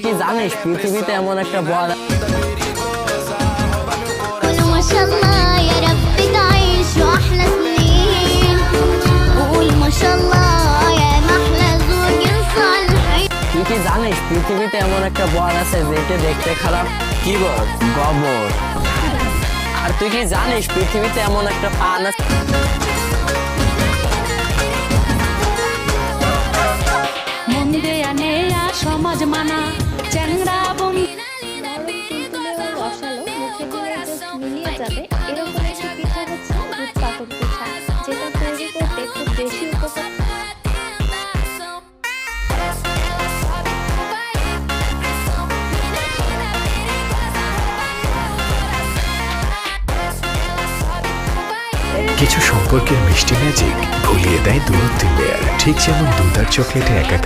কি জানিস পৃথিবীতে এমন একটা বল ما شاء الله يا رب تعيش واحلى سنين قول ما شاء الله يا محلى زوج صالحين তুই কি জানিস পৃথিবীতে এমন একটা বল আছে যেটা দেখতে খারাপ? কি বল? গোবর। আর তুই কি জানিস পৃথিবীতে এমন একটা পান আছে? মন্দিরে নেয়া সমাজ মানা চ্যাংরা বন্ধু রসালো মুখে দিলে জাস্ট মিলিয়ে যাবে এরকম একটা পিঠা হচ্ছে দুধ পাকড় পিঠা, যেটা তৈরি করতে খুব বেশি উপকার। কিছু সম্পর্কের মিষ্টি ম্যাজিক ভুলিয়ে দেয় দূরত্বের লেয়ার, ঠিক যেমন দুধ আর চকলেটে একা